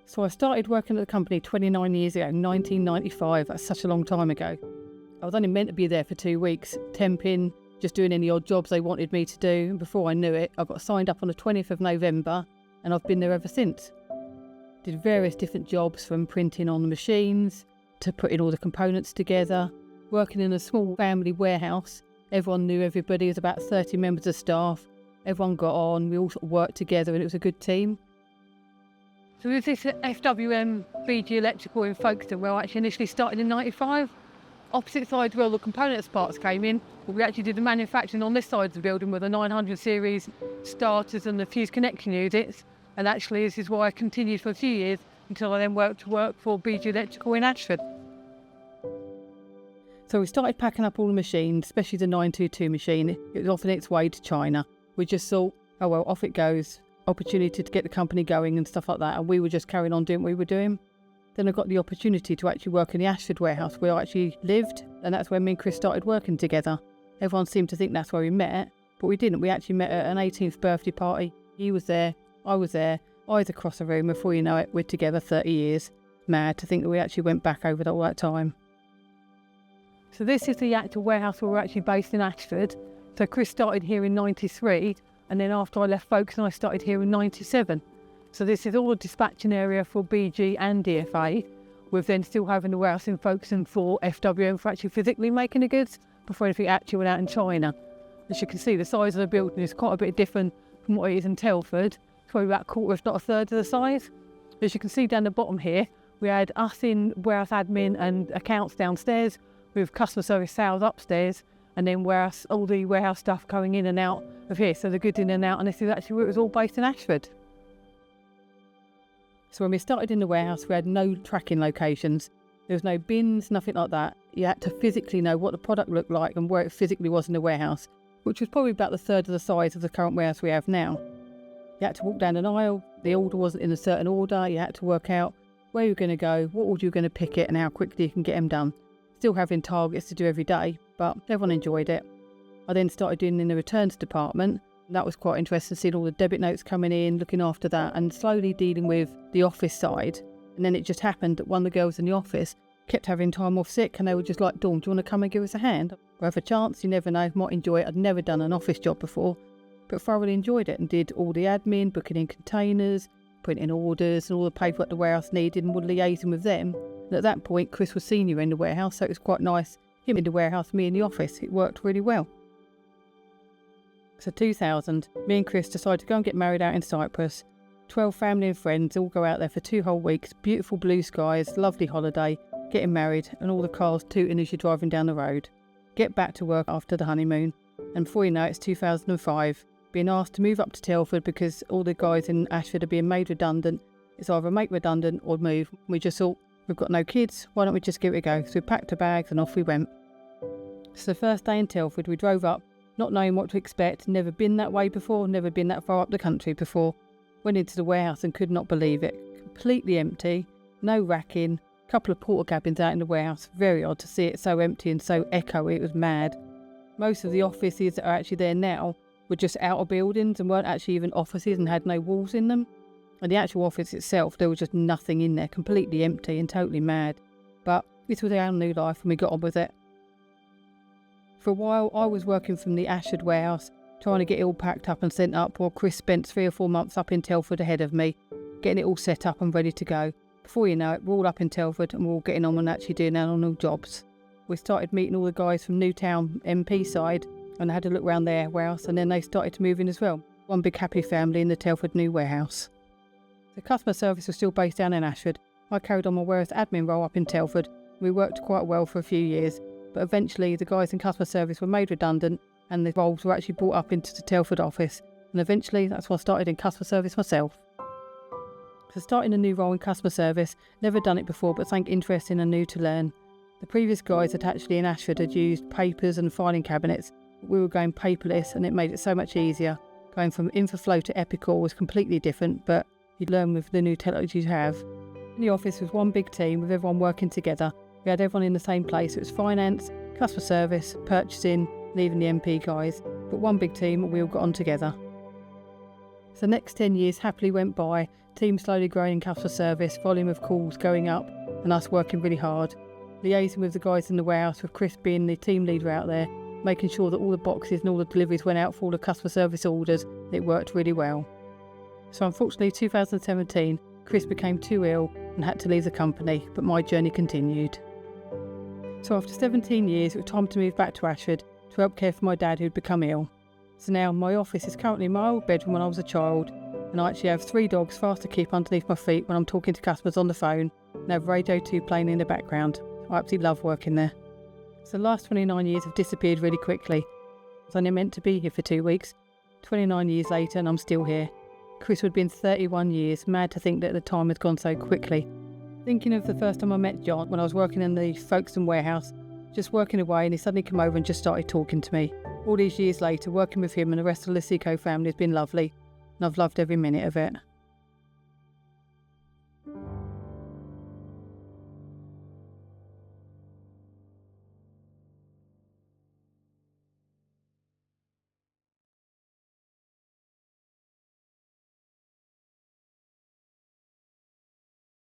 So I started working at the company 29 years ago, 1995. That's such a long time ago. I was only meant to be there for 2 weeks, temping, just doing any odd jobs they wanted me to do. And before I knew it, I got signed up on the 20th of November and I've been there ever since. Did various different jobs, from printing on the machines to putting all the components together, working in a small family warehouse. Everyone knew everybody. There was about 30 members of staff. Everyone got on. We all sort of worked together and it was a good team. So with this FWM BG Electrical in Folkestone, where I actually initially started in 95, opposite side where all the components parts came in, but we actually did the manufacturing on this side of the building with the 900 series starters and the fuse connection units. And actually this is why I continued for a few years until I then worked for BG Electrical in Ashford. So we started packing up all the machines, especially the 922 machine. It was off on its way to China. We just thought, oh well, off it goes. Opportunity to get the company going and stuff like that, and we were just carrying on doing what we were doing. Then I got the opportunity to actually work in the Ashford warehouse where I actually lived, and that's where me and Chris started working together. Everyone seemed to think that's where we met, but we didn't. We actually met at an 18th birthday party. He was there, I was there, eyes across the room. Before you know it, we're together 30 years. Mad to think that we actually went back over all that time. So this is the actual warehouse where we're actually based in Ashford. So Chris started here in 93, and then after I left Folkestone, I started here in 97. So this is all the dispatching area for BG and DFA, with then still having the warehouse in Folkestone for FWM for actually physically making the goods before anything actually went out in China. As you can see, the size of the building is quite a bit different from what it is in Telford. It's probably about a quarter, if not a third of the size. As you can see down the bottom here, we had us in warehouse admin and accounts downstairs, with customer service sales upstairs, and then warehouse, all the warehouse stuff going in and out of here, so the goods in and out, and this is actually where it was all based in Ashford. So when we started in the warehouse, we had no tracking locations. There was no bins, nothing like that. You had to physically know what the product looked like and where it physically was in the warehouse, which was probably about the third of the size of the current warehouse we have now. You had to walk down an aisle, the order wasn't in a certain order, you had to work out where you're going to go, what order you're going to pick it, and how quickly you can get them done. Still having targets to do every day, but everyone enjoyed it. I then started doing in the returns department. That was quite interesting, seeing all the debit notes coming in, looking after that, and slowly dealing with the office side. And then it just happened that one of the girls in the office kept having time off sick, and they were just like, Dawn, do you want to come and give us a hand? We'll have a chance, you never know, might enjoy it. I'd never done an office job before, but thoroughly enjoyed it and did all the admin, booking in containers, putting in orders and all the paperwork the warehouse needed, and would liaising with them. And at that point, Chris was senior in the warehouse, so it was quite nice. Him in the warehouse, me in the office. It worked really well. So 2000, me and Chris decided to go and get married out in Cyprus. 12 family and friends all go out there for 2 whole weeks. Beautiful blue skies, lovely holiday, getting married, and all the cars tooting as you're driving down the road. Get back to work after the honeymoon, and before you know it, it's 2005. Being asked to move up to Telford because all the guys in Ashford are being made redundant. It's either make redundant or move. We just thought, we've got no kids, why don't we just give it a go? So we packed our bags and off we went. So the first day in Telford, we drove up, not knowing what to expect, never been that way before, never been that far up the country before. Went into the warehouse and could not believe it. Completely empty, no racking, couple of porter cabins out in the warehouse. Very odd to see it so empty and so echoey, it was mad. Most of the offices that are actually there now were just outer buildings and weren't actually even offices and had no walls in them. And the actual office itself, there was just nothing in there, completely empty and totally mad. But this was our new life and we got on with it. For a while, I was working from the Ashford warehouse, trying to get it all packed up and sent up, while Chris spent 3 or 4 months up in Telford ahead of me, getting it all set up and ready to go. Before you know it, we're all up in Telford and we're all getting on and actually doing our new jobs. We started meeting all the guys from Newtown MP side and I had a look around their warehouse, and then they started to move in as well. One big happy family in the Telford new warehouse. The customer service was still based down in Ashford. I carried on my warehouse admin role up in Telford. We worked quite well for a few years, but eventually the guys in customer service were made redundant and the roles were actually brought up into the Telford office, and eventually that's why I started in customer service myself. So starting a new role in customer service, never done it before, but something interesting and new to learn. The previous guys that actually in Ashford had used papers and filing cabinets. We were going paperless and it made it so much easier. Going from Infoflow to Epicor was completely different, but you'd learn with the new technology you have. In the office was one big team with everyone working together. We had everyone in the same place. It was finance, customer service, purchasing, and even the MP guys. But one big team, we all got on together. So the next 10 years happily went by, team slowly growing in customer service, volume of calls going up, and us working really hard, liaising with the guys in the warehouse, with Chris being the team leader out there, making sure that all the boxes and all the deliveries went out for all the customer service orders. It worked really well. So unfortunately, 2017, Chris became too ill and had to leave the company, but my journey continued. So after 17 years, it was time to move back to Ashford to help care for my dad who'd become ill. So now my office is currently my old bedroom when I was a child, and I actually have 3 dogs fast to keep underneath my feet when I'm talking to customers on the phone, and have Radio 2 playing in the background. I absolutely love working there. So the last 29 years have disappeared really quickly. I was only meant to be here for 2 weeks. 29 years later and I'm still here. Chris would have been 31 years, mad to think that the time had gone so quickly. Thinking of the first time I met John when I was working in the Folkestone warehouse, just working away, and he suddenly came over and just started talking to me. All these years later, working with him and the rest of the Luceco family has been lovely, and I've loved every minute of it.